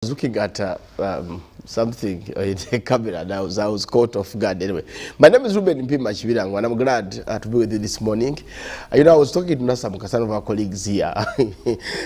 was looking at something in the camera and I was caught off guard. Anyway, my name is Ruben Mpima Chibirango and I'm glad to be with you this morning. You know, I was talking to Nasam, some of our colleagues here,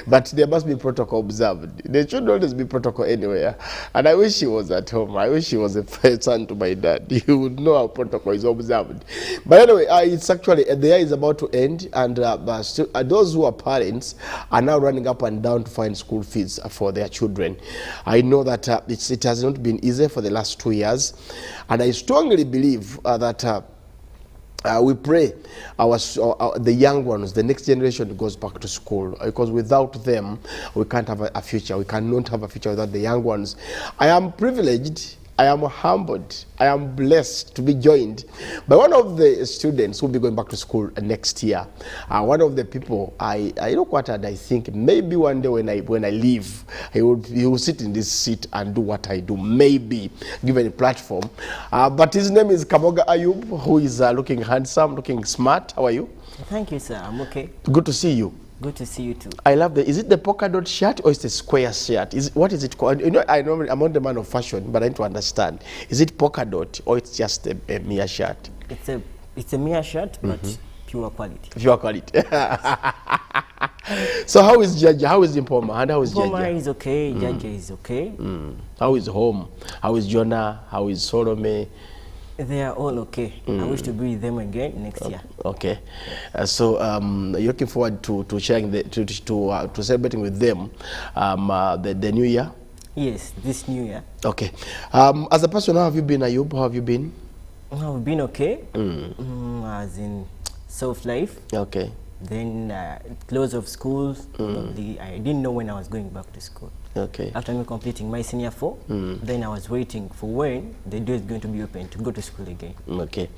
but there must be protocol observed. There should always be protocol anywhere. And I wish he was at home. I wish he was a son to my dad. He would know how protocol is observed. But anyway, it's actually, the year is about to end, and those who are parents are now running up and down to find school fees for their children. I know that it has not been easy for the last 2 years, and I strongly believe that we pray the young ones, the next generation goes back to school, because without them we can't have a future. We cannot have a future without the young ones. I am privileged, I am humbled, I am blessed to be joined by one of the students who will be going back to school next year. One of the people, I look at and I think maybe one day when I leave, he will sit in this seat and do what I do, maybe given a platform. But his name is Kamoga Ayub, who is looking handsome, looking smart. How are you? Thank you, sir. I'm okay. Good to see you. Good to see you too. I love is it the polka dot shirt or is it the square shirt? What is it called? You know, I'm not the man of fashion, but I need to understand. Is it polka dot or it's just a mere shirt? It's a mere shirt, but pure quality. Pure quality. So how is Jaja? How is Mpoma? And how is Jaja? Mpoma is okay. Jaja is okay. How is home? How is Jonah? How is Solome? They are all okay. I wish to be with them again next year. Okay, so you're looking forward to sharing to celebrating with them the new year. Yes, this new year. Okay, as a person, how have you been, Ayub? How have you been? I've been okay. As in self-life. Okay. Then close of school. Probably I didn't know when I was going back to school. Okay. After me completing my senior 4, then I was waiting for when the door is going to be open to go to school again. Okay.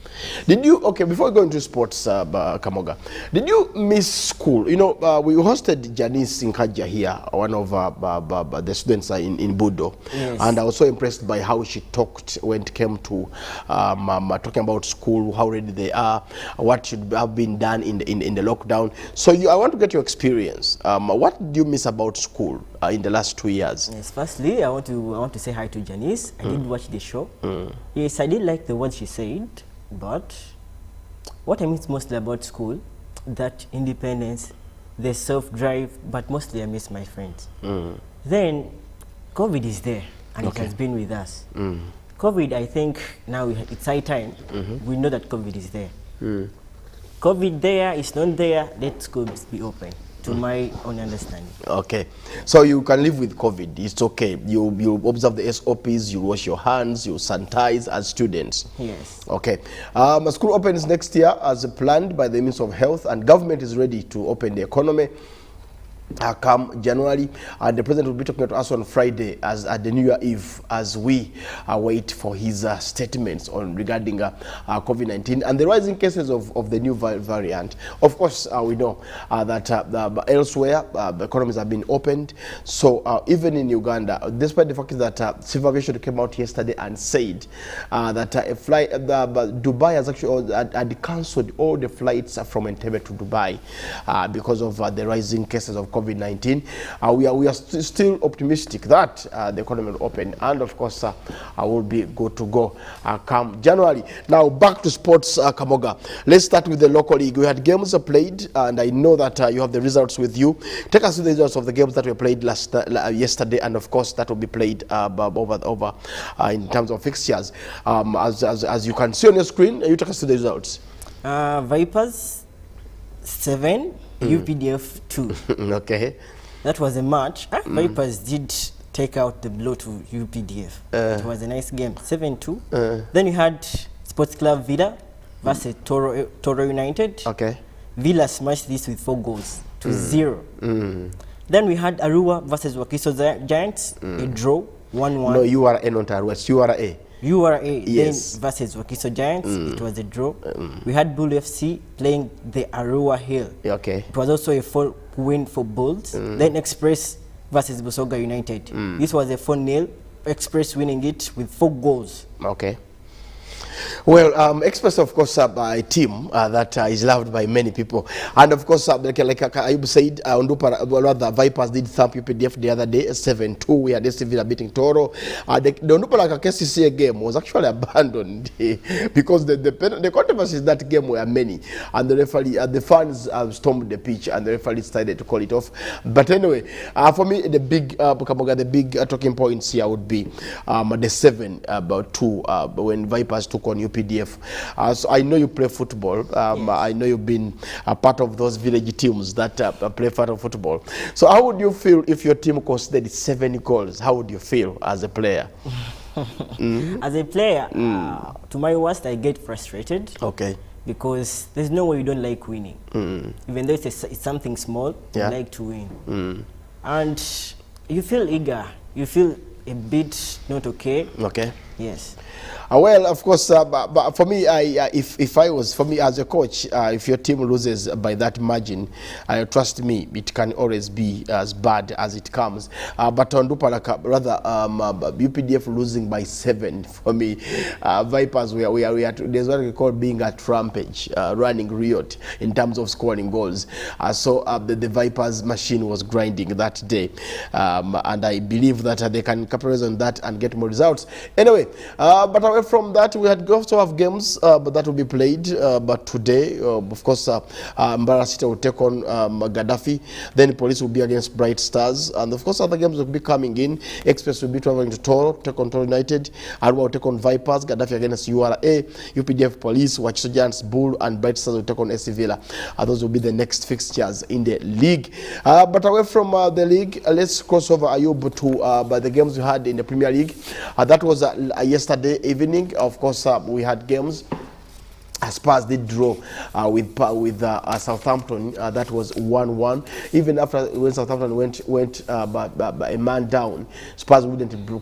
Did you, before going to sports, Kamoga, did you miss school? You know, we hosted Janice Nkaja here, one of the students in Budo. Yes. And I was so impressed by how she talked when it came to talking about school, how ready they are, what should have been done in the lockdown. So I want to get your experience. What do you miss about school in the last 2 years? Yes, firstly, I want to say hi to Janice. I did watch the show. Yes, I did like the words she said, but what I miss mostly about school, that independence, the self-drive, but mostly I miss my friends. Then COVID is there, and it has been with us. COVID, I think now it's high time. We know that COVID is there. COVID there, it's not there, let schools be open. To my own understanding. Okay. So you can live with COVID. It's okay. You observe the SOPs, you wash your hands, you sanitize as students. Yes. Okay. School opens next year as planned by the Ministry of Health, and government is ready to open the economy. Come January, the president will be talking to us on Friday as at the New Year Eve as we wait for his statements on regarding COVID-19 and the rising cases of the new variant. Of course, we know that elsewhere the economies have been opened. So even in Uganda, despite the fact that Civil Aviation came out yesterday and said that Dubai has actually had cancelled all the flights from Entebbe to Dubai because of the rising cases of COVID-19. We are still optimistic that the economy will open, and of course will be good to go come January. Now back to sports, Kamoga. Let's start with the local league. We had games played, and I know that you have the results with you. Take us to the results of the games that were played yesterday, and of course that will be played over in terms of fixtures. As you can see on your screen, you take us to the results. Vipers 7, UPDF 2. Okay. That was a match. Vipers did take out the blow to UPDF. It was a nice game, 7-2. Then you had Sports Club Villa versus Toro United. Okay. Villa smashed this with 4 goals to 0. Then we had Arua versus Wakiso Giants, a draw, 1-1. No, URA, not Arua, it's URA. URA yes. then versus Wakiso Giants, it was a draw. We had Bull FC playing the Arua Hill. Okay. It was also a 4 win for Bulls. Then Express versus Busoga United. This was a 4-0. Express winning it with 4 goals. Okay. Well, Express, of course, a team that is loved by many people. And of course, like Ayub said, the Vipers did thump UPDF the other day, 7-2. We had SC Villa beating Toro. The Ondupara KCCA game was actually abandoned because the controversies in that game were many. And the referee, the fans stormed the pitch and the referee decided to call it off. But anyway, for me, the big talking points here would be the 7-2 when Vipers took on UPDF. So I know you play football. Yes. I know you've been a part of those village teams that play football. So how would you feel if your team conceded 7 goals? How would you feel as a player? As a player, to my worst, I get frustrated. Okay. Because there's no way you don't like winning. Even though it's something small, you like to win. And you feel eager. You feel a bit not okay. Okay. Yes. Well, of course, but for me, if I was, for me as a coach, if your team loses by that margin, trust me, it can always be as bad as it comes. But on Dupalaka, rather, UPDF losing by 7, for me, Vipers, there's what we call being a rampage, running riot in terms of scoring goals. So the Vipers machine was grinding that day. And I believe that they can capitalize on that and get more results. Anyway, but away from that, we had also have games but that will be played. But today, of course, Mbarara City will take on Gaddafi. Then Police will be against Bright Stars. And of course, other games will be coming in. Express will be traveling to Toro, take on Toro United. Arua will take on Vipers. Gaddafi against URA. UPDF Police, Wachiso Giants, Bull, and Bright Stars will take on SC Villa. Those will be the next fixtures in the league. But away from the league, let's cross over Ayub to the games we had in the Premier League. That was yesterday evening. Of course, we had games. Spurs did draw with Southampton. That was 1-1. Even after when Southampton went a man down, Spurs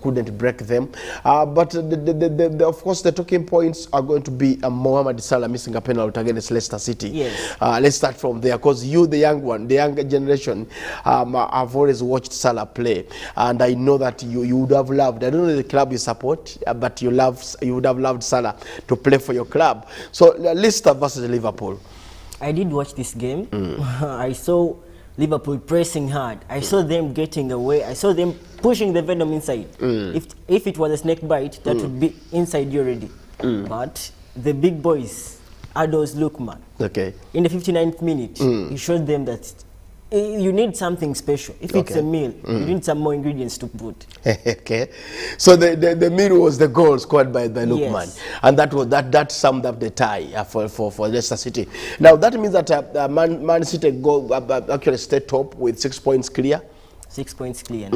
couldn't break them. But of course, the talking points are going to be Mohamed Salah missing a penalty against Leicester City. Yes. Let's start from there, because you, the young one, the younger generation, have always watched Salah play, and I know that you would have loved. I don't know the club you support, but you would have loved Salah to play for your club. So Leicester versus Liverpool. I did watch this game. I saw Liverpool pressing hard. I saw them getting away. I saw them pushing the Venom inside. If it was a snake bite, that would be inside you already. But the big boys, Ados Lukman, in the 59th minute, he showed them that you need something special. If it's a meal, you need some more ingredients to put. Okay, so the meal was the goal scored by Lukman, yes. And that summed up the tie for Leicester City. Now that means that Man City actually stay top with 6 points clear. 6 points clear.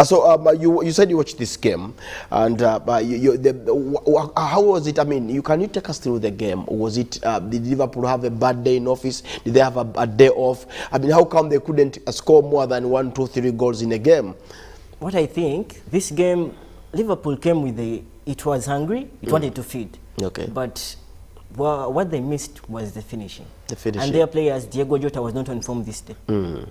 So you said you watched this game, and how was it? I mean, can you take us through the game? Was it did Liverpool have a bad day in office? Did they have a day off? I mean, how come they couldn't score more than 1, 2, 3 goals in a game? What I think, this game, Liverpool came with it was hungry, it wanted to feed. Okay. But what they missed was the finishing. And their players, Diego Jota was not on form this day.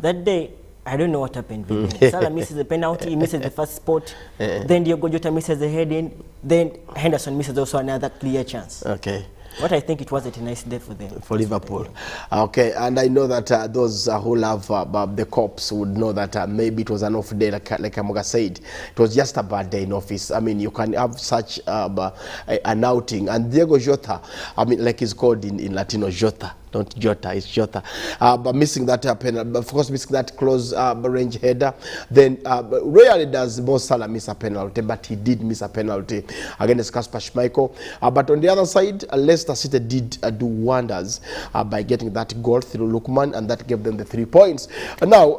That day, I don't know what happened. Salah misses the penalty, he misses the first spot. Then Diego Jota misses the head-in. Then Henderson misses also another clear chance. Okay. What I think it wasn't a nice day for them. For Liverpool. Okay, and I know that those who love the Cops would know that maybe it was an off day, like Amoga said. It was just a bad day in office. I mean, you can have such an outing. And Diego Jota, I mean, like he's called in Latino, Jota. Not Jota, it's Jota. But missing that penalty, of course, missing that close range header. Then rarely does Mo Salah miss a penalty, but he did miss a penalty against Kasper Schmeichel. But on the other side, Leicester City did do wonders by getting that goal through Lukman, and that gave them the 3 points. Now,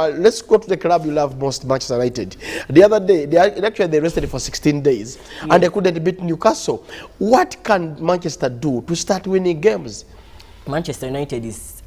let's go to the club you love most, Manchester United. The other day, they rested for 16 days, and they couldn't beat Newcastle. What can Manchester do to start winning games? Manchester United is,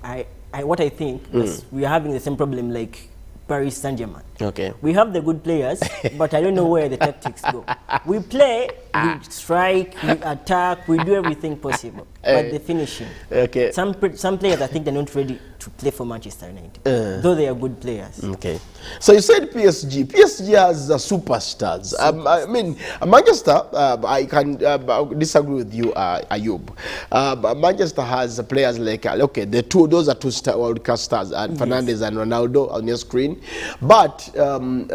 what I think, we are having the same problem like Paris Saint-Germain. Okay. We have the good players, but I don't know where the tactics go. We play, we strike, we attack, we do everything possible, but the finishing. Okay. Some players, I think, they're not ready to play for Manchester United, though they are good players. Okay. So you said PSG. PSG has superstars. I mean, Manchester, I can disagree with you, Ayub. Manchester has players like, okay, those are two world-class stars, and Fernandes and Ronaldo on your screen. But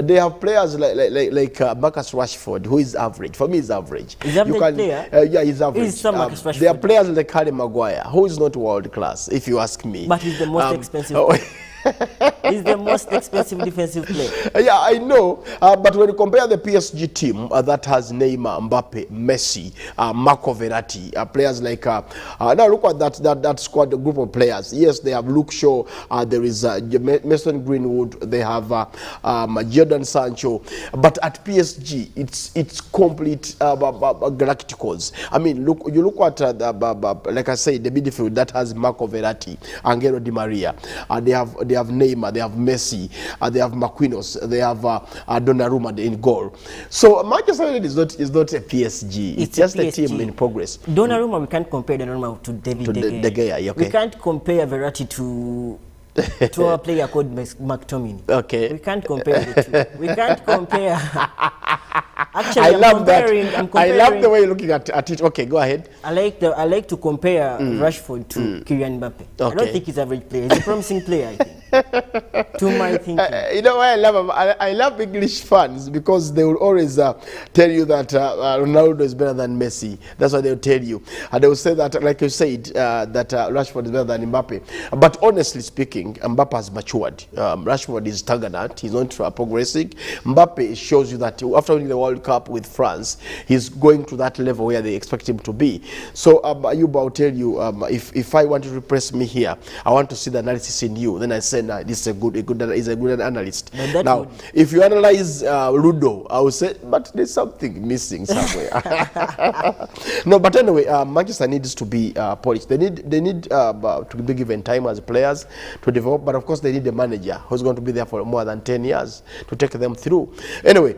they have players like Marcus Rashford, who is average. For me, he's average. Is average player? Yeah, he's average. He's some Marcus Rashford. There are players like Harry Maguire, who is not world-class, if you ask me. But he's the most expensive player. He's the most expensive defensive player. Yeah, I know. But when you compare the PSG team that has Neymar, Mbappe, Messi, Marco Verratti, players like now look at that squad, the group of players. Yes, they have Luke Shaw. There is Mason Greenwood. They have Jadon Sancho. But at PSG, it's complete galacticos. I mean, you look at like I say, the midfield that has Marco Verratti, Angelo Di Maria. They have Neymar, they have Messi, they have Marquinhos, they have Donnarumma in goal. So Manchester United is not a PSG. It's just a team in progress. Donnarumma, we can't compare Donnarumma to David De Gea. Yeah, okay. We can't compare Verratti to a player called McTominay. Okay. We can't compare the two. We can't compare. Actually, I love that. I love the way you're looking at it. Okay, go ahead. I like to compare Rashford to Kylian Mbappe. Okay. I don't think he's an average player. He's a promising player, I think. To my thinking. You know why I love English fans, because they will always tell you that Ronaldo is better than Messi. That's what they'll tell you. And they will say that, like you said, that Rashford is better than Mbappe. But honestly speaking, Mbappe has matured. Rashford is stagnant. He's not progressing. Mbappe shows you that after winning the World Cup with France, he's going to that level where they expect him to be. So Ayub, I'll tell you, if I want to repress me here, I want to see the analysis in you. Then I say, nah, this is a good analyst. Now, if you analyze Ludo, I will say, but there's something missing somewhere. No, but anyway, Manchester needs to be polished. They need to be given time as players to develop, but of course they need a manager who's going to be there for more than 10 years to take them through. Anyway,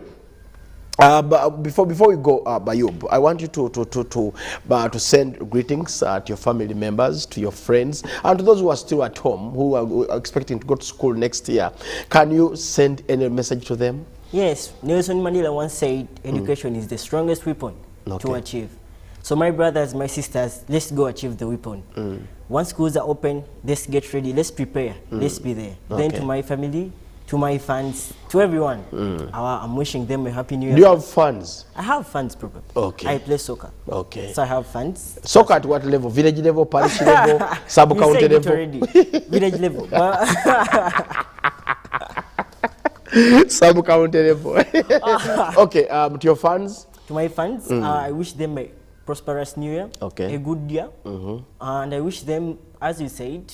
but before we go, Bayub, I want you to send greetings to your family members, to your friends, and to those who are still at home, who are expecting to go to school next year. Can you send any message to them? Yes, Nelson Mandela once said, education is the strongest weapon to achieve. So my brothers, my sisters, let's go achieve the weapon. Once schools are open, let's get ready, let's prepare, let's be there. Then to my family, to my fans, to everyone, I'm wishing them a happy new year. Do you have fans? I have fans, probably. Okay. I play soccer. Okay. So I have fans. Soccer at what level? Village level, parish level, sub-county level? Already. Village level. Sub-county level. Okay, to your fans? To my fans, I wish them a prosperous new year, okay, a good year, and I wish them, as you said,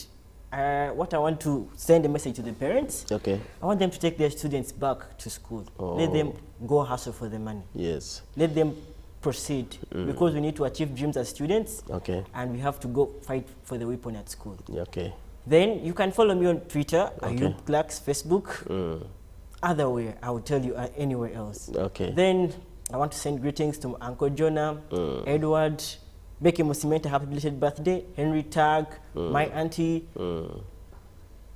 what I want to send a message to the parents. Okay. I want them to take their students back to school. Let them go hustle for the money. Yes. Let them proceed, because we need to achieve dreams as students. Okay. And we have to go fight for the weapon at school. Okay. Then you can follow me on Twitter, Ayub Clarks, Facebook. Other way, I will tell you anywhere else. Okay. Then I want to send greetings to Uncle Jonah, Edward, Becky Musimenta, happy belated birthday, Henry Tag, my auntie.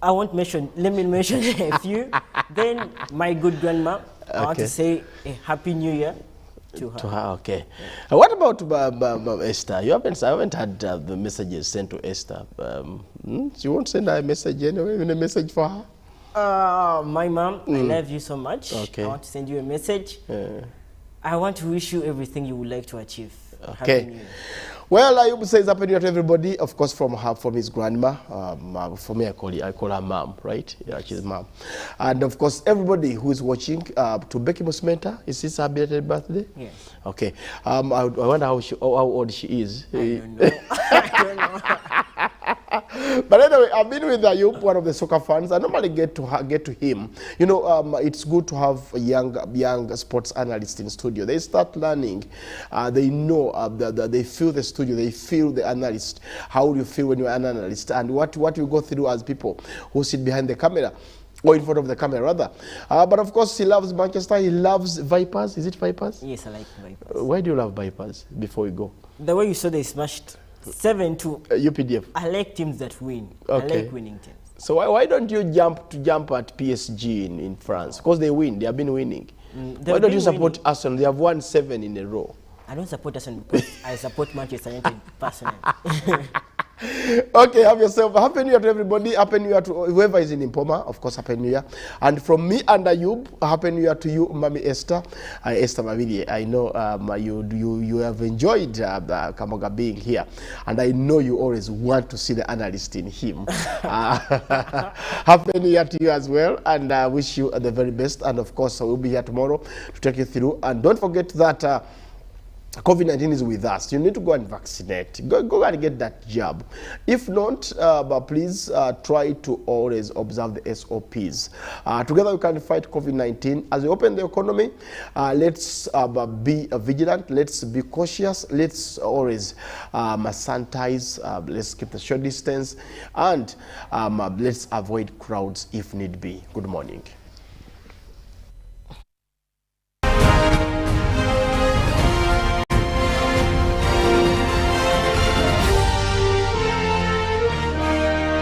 I won't mention, let me mention a few. Then my good grandma, I want to say a happy new year to her. Okay. What about Esther? I haven't had the messages sent to Esther. She won't send her a message anyway, even a message for her? My mom, I love you so much. I want to send you a message. I want to wish you everything you would like to achieve. Okay. Well, Ayub says happy new year to everybody. Of course, from his grandma. For me, I call her mom, right? Yeah, she's mom. And of course, everybody who is watching, to Becky Musimenta, is this her belated birthday? Yes. Okay. I wonder how old she is. I don't know. I don't know. But anyway, I've been with Ayub, one of the soccer fans. I normally get to him. You know, it's good to have a young sports analysts in studio. They start learning. They know, they feel the studio. They feel the analyst. How do you feel when you're an analyst? And what you go through as people who sit behind the camera. Or in front of the camera, rather. But of course, he loves Manchester. He loves Vipers. Is it Vipers? Yes, I like Vipers. Why do you love Vipers, before we go? The way you saw they smashed 7-2. UPDF. I like teams that win. I like winning teams. So why don't you jump at PSG in France? Because they win. They have been winning. Why don't you support Arsenal? They have won 7 in a row. I don't support Arsenal because I support Manchester United personally. Okay, have yourself a happy new year to everybody. Happy new year to whoever is in Impoma, of course, happy new year. And from me and Ayub, happy new year to you, Mami Esther. Esther Mavili, I know you have enjoyed Kamoga being here, and I know you always want to see the analyst in him. Happy new year to you as well, and I wish you the very best. And of course, we'll be here tomorrow to take you through. And don't forget that COVID-19 is with us. You need to go and vaccinate. Go and get that jab. If not, but please try to always observe the SOPs. Together we can fight COVID-19. As we open the economy, let's be vigilant. Let's be cautious. Let's always sanitize. Let's keep the social distance. And let's avoid crowds if need be. Good morning.